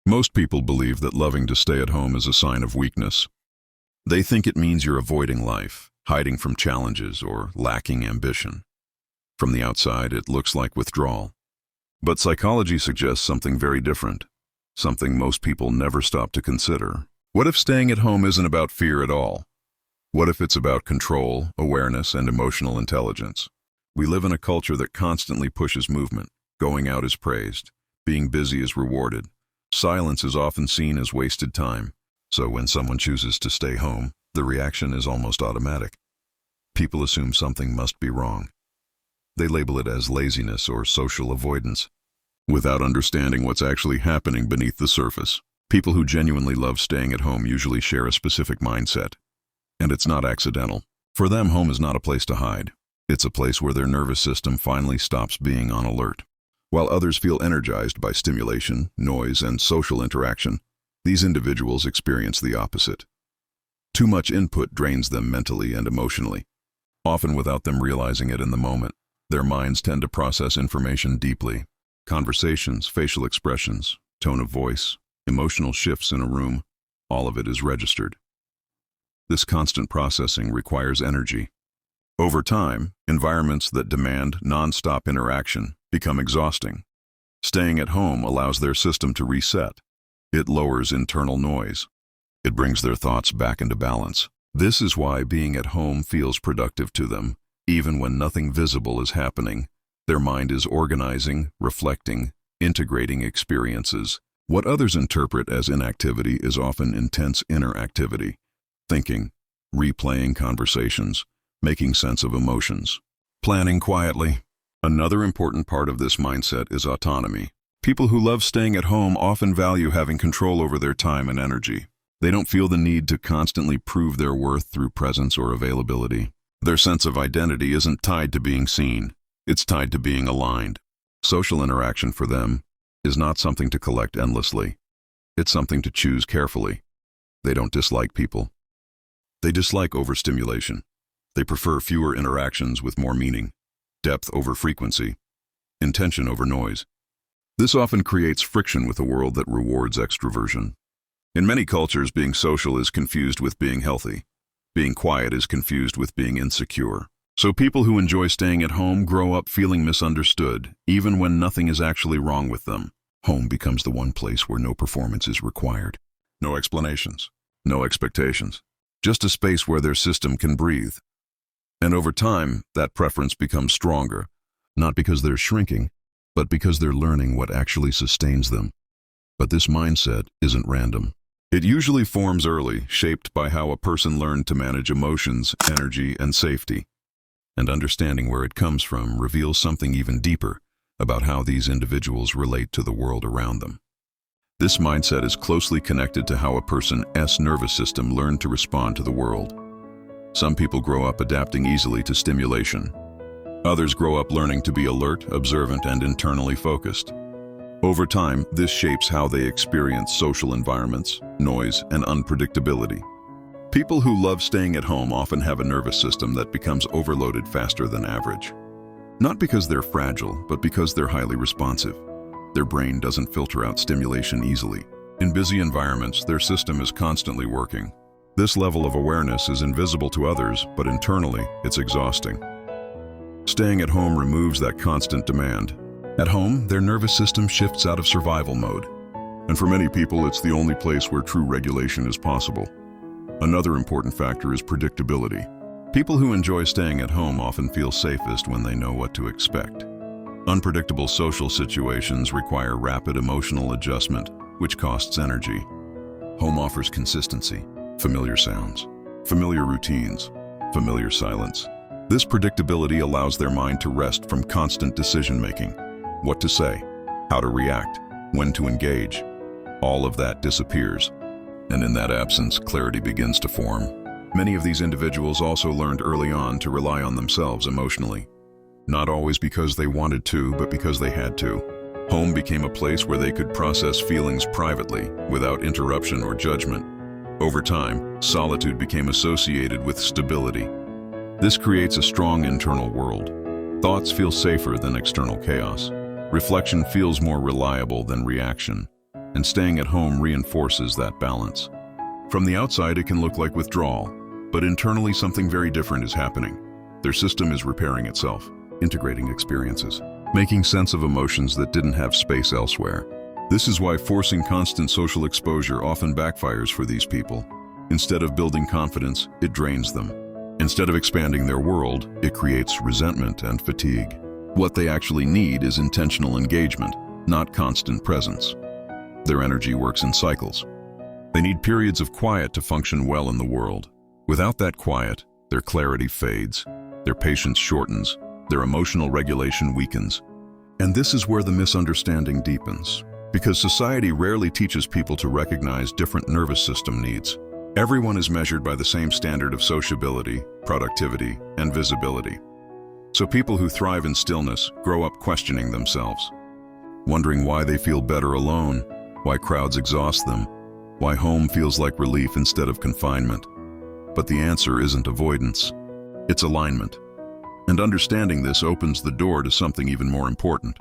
Most people believe that loving to stay at home is a sign of weakness. They think it means you're avoiding life, hiding from challenges, or lacking ambition. From the outside, it looks like withdrawal. But psychology suggests something very different, something most people never stop to consider. What if staying at home isn't about fear at all? What if it's about control, awareness, and emotional intelligence? We live in a culture that constantly pushes movement. Going out is praised. Being busy is rewarded. Silence is often seen as wasted time. So when someone chooses to stay home, the reaction is almost automatic. People assume something must be wrong. They label it as laziness or social avoidance, without understanding what's actually happening beneath the surface. People who genuinely love staying at home usually share a specific mindset. And it's not accidental. For them, home is not a place to hide. It's a place where their nervous system finally stops being on alert. While others feel energized by stimulation, noise, and social interaction, these individuals experience the opposite. Too much input drains them mentally and emotionally. Often without them realizing it in the moment, their minds tend to process information deeply. Conversations, facial expressions, tone of voice, emotional shifts in a room, all of it is registered. This constant processing requires energy. Over time, environments that demand non-stop interaction become exhausting. Staying at home allows their system to reset. It lowers internal noise. It brings their thoughts back into balance. This is why being at home feels productive to them. Even when nothing visible is happening, their mind is organizing, reflecting, integrating experiences. What others interpret as inactivity is often intense inner activity. Thinking, replaying conversations, making sense of emotions, planning quietly. Another important part of this mindset is autonomy. People who love staying at home often value having control over their time and energy. They don't feel the need to constantly prove their worth through presence or availability. Their sense of identity isn't tied to being seen. It's tied to being aligned. Social interaction for them is not something to collect endlessly. It's something to choose carefully. They don't dislike people. They dislike overstimulation. They prefer fewer interactions with more meaning, depth over frequency, intention over noise. This often creates friction with a world that rewards extroversion. In many cultures, being social is confused with being healthy. Being quiet is confused with being insecure. So people who enjoy staying at home grow up feeling misunderstood, even when nothing is actually wrong with them. Home becomes the one place where no performance is required. No explanations, no expectations. Just a space where their system can breathe. And over time, that preference becomes stronger, not because they're shrinking, but because they're learning what actually sustains them. But this mindset isn't random. It usually forms early, shaped by how a person learned to manage emotions, energy, and safety. And understanding where it comes from reveals something even deeper about how these individuals relate to the world around them. This mindset is closely connected to how a person's nervous system learned to respond to the world. Some people grow up adapting easily to stimulation. Others grow up learning to be alert, observant, and internally focused. Over time, this shapes how they experience social environments, noise, and unpredictability. People who love staying at home often have a nervous system that becomes overloaded faster than average. Not because they're fragile, but because they're highly responsive. Their brain doesn't filter out stimulation easily. In busy environments, their system is constantly working. This level of awareness is invisible to others, but internally, it's exhausting. Staying at home removes that constant demand. At home, their nervous system shifts out of survival mode. And for many people, it's the only place where true regulation is possible. Another important factor is predictability. People who enjoy staying at home often feel safest when they know what to expect. Unpredictable social situations require rapid emotional adjustment, which costs energy. Home offers consistency, familiar sounds, familiar routines, familiar silence. This predictability allows their mind to rest from constant decision-making. What to say, how to react, when to engage. All of that disappears. And in that absence, clarity begins to form. Many of these individuals also learned early on to rely on themselves emotionally. Not always because they wanted to, but because they had to. Home became a place where they could process feelings privately, without interruption or judgment. Over time, solitude became associated with stability. This creates a strong internal world. Thoughts feel safer than external chaos. Reflection feels more reliable than reaction. and staying at home reinforces that balance. From the outside, it can look like withdrawal, but internally something very different is happening. Their system is repairing itself, integrating experiences, making sense of emotions that didn't have space elsewhere. This is why forcing constant social exposure often backfires for these people. Instead of building confidence, it drains them. Instead of expanding their world, it creates resentment and fatigue. What they actually need is intentional engagement, not constant presence. Their energy works in cycles. They need periods of quiet to function well in the world. Without that quiet, their clarity fades, their patience shortens, their emotional regulation weakens. And this is where the misunderstanding deepens, because society rarely teaches people to recognize different nervous system needs. Everyone is measured by the same standard of sociability, productivity, and visibility. So people who thrive in stillness grow up questioning themselves, wondering why they feel better alone, why crowds exhaust them, why home feels like relief instead of confinement. But the answer isn't avoidance, it's alignment. And understanding this opens the door to something even more important: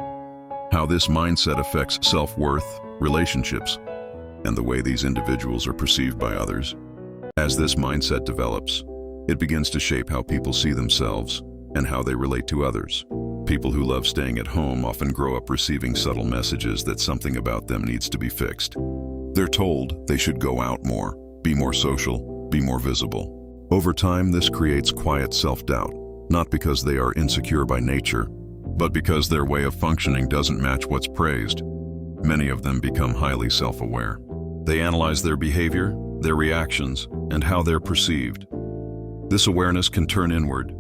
how this mindset affects self-worth, relationships, and the way these individuals are perceived by others. As this mindset develops, it begins to shape how people see themselves and how they relate to others. People who love staying at home often grow up receiving subtle messages that something about them needs to be fixed. They're told they should go out more, be more social, be more visible. Over time, this creates quiet self-doubt, not because they are insecure by nature, but because their way of functioning doesn't match what's praised. Many of them become highly self-aware. They analyze their behavior, their reactions, and how they're perceived. This awareness can turn inward,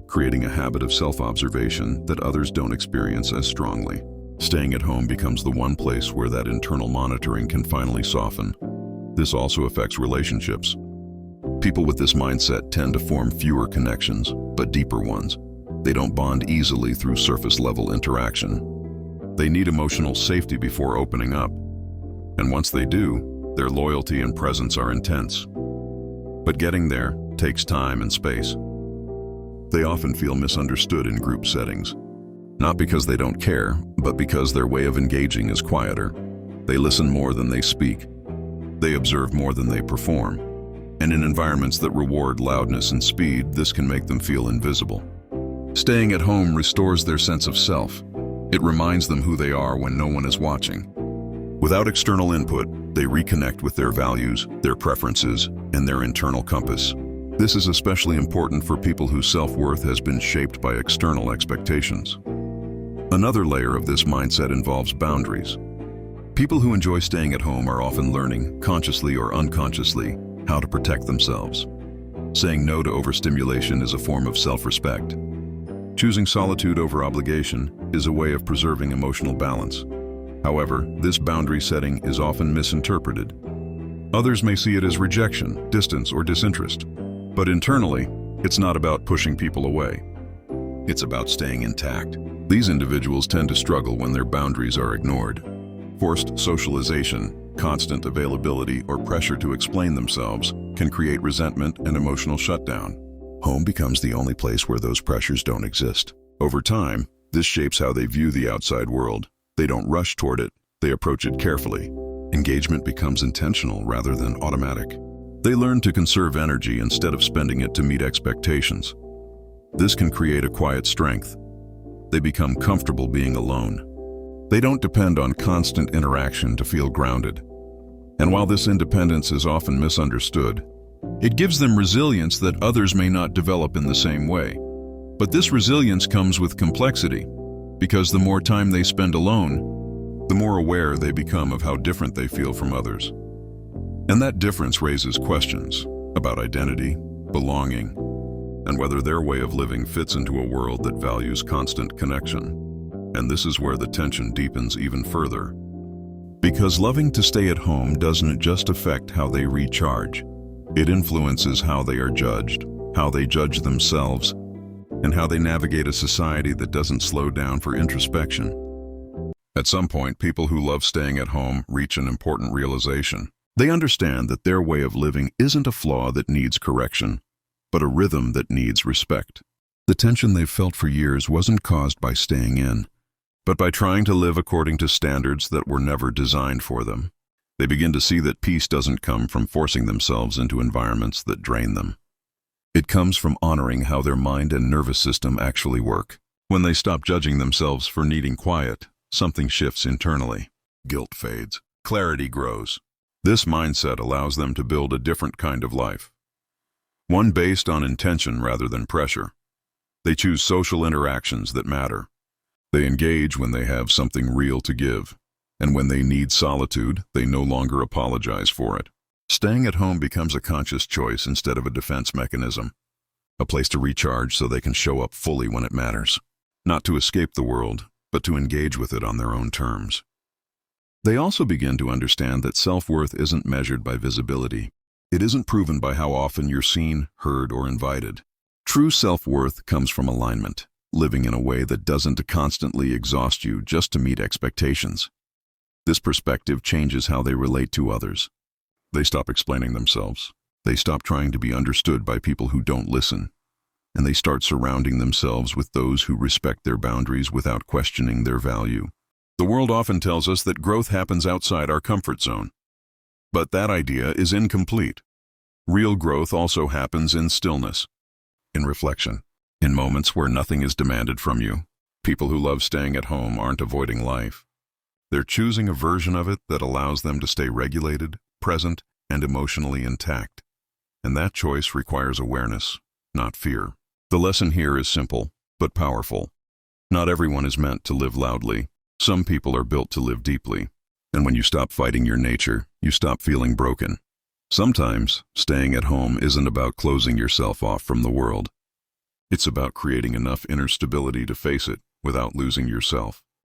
creating a habit of self-observation that others don't experience as strongly. Staying at home becomes the one place where that internal monitoring can finally soften. This also affects relationships. People with this mindset tend to form fewer connections, but deeper ones. They don't bond easily through surface-level interaction. They need emotional safety before opening up. And once they do, their loyalty and presence are intense. But getting there takes time and space. They often feel misunderstood in group settings, not because they don't care, but because their way of engaging is quieter. They listen more than they speak. They observe more than they perform. And in environments that reward loudness and speed, this can make them feel invisible. Staying at home restores their sense of self. It reminds them who they are when no one is watching. Without external input, they reconnect with their values, their preferences, and their internal compass. This is especially important for people whose self-worth has been shaped by external expectations. Another layer of this mindset involves boundaries. People who enjoy staying at home are often learning, consciously or unconsciously, how to protect themselves. Saying no to overstimulation is a form of self-respect. Choosing solitude over obligation is a way of preserving emotional balance. However, this boundary setting is often misinterpreted. Others may see it as rejection, distance, or disinterest. But internally, it's not about pushing people away. It's about staying intact. These individuals tend to struggle when their boundaries are ignored. Forced socialization, constant availability, or pressure to explain themselves can create resentment and emotional shutdown. Home becomes the only place where those pressures don't exist. Over time, this shapes how they view the outside world. They don't rush toward it, they approach it carefully. Engagement becomes intentional rather than automatic. They learn to conserve energy instead of spending it to meet expectations. This can create a quiet strength. They become comfortable being alone. They don't depend on constant interaction to feel grounded. And while this independence is often misunderstood, it gives them resilience that others may not develop in the same way. But this resilience comes with complexity, because the more time they spend alone, the more aware they become of how different they feel from others. And that difference raises questions about identity, belonging, and whether their way of living fits into a world that values constant connection. And this is where the tension deepens even further. Because loving to stay at home doesn't just affect how they recharge. It influences how they are judged, how they judge themselves, and how they navigate a society that doesn't slow down for introspection. At some point, people who love staying at home reach an important realization. They understand that their way of living isn't a flaw that needs correction, but a rhythm that needs respect. The tension they've felt for years wasn't caused by staying in, but by trying to live according to standards that were never designed for them. They begin to see that peace doesn't come from forcing themselves into environments that drain them. It comes from honoring how their mind and nervous system actually work. When they stop judging themselves for needing quiet, something shifts internally. Guilt fades. Clarity grows. This mindset allows them to build a different kind of life. One based on intention rather than pressure. They choose social interactions that matter. They engage when they have something real to give. And when they need solitude, they no longer apologize for it. Staying at home becomes a conscious choice instead of a defense mechanism. A place to recharge so they can show up fully when it matters. Not to escape the world, but to engage with it on their own terms. They also begin to understand that self-worth isn't measured by visibility. It isn't proven by how often you're seen, heard, or invited. True self-worth comes from alignment, living in a way that doesn't constantly exhaust you just to meet expectations. This perspective changes how they relate to others. They stop explaining themselves. They stop trying to be understood by people who don't listen. And they start surrounding themselves with those who respect their boundaries without questioning their value. The world often tells us that growth happens outside our comfort zone. But that idea is incomplete. Real growth also happens in stillness, in reflection, in moments where nothing is demanded from you. People who love staying at home aren't avoiding life. They're choosing a version of it that allows them to stay regulated, present, and emotionally intact. And that choice requires awareness, not fear. The lesson here is simple, but powerful. Not everyone is meant to live loudly. Some people are built to live deeply. And when you stop fighting your nature, you stop feeling broken. Sometimes, staying at home isn't about closing yourself off from the world. It's about creating enough inner stability to face it without losing yourself.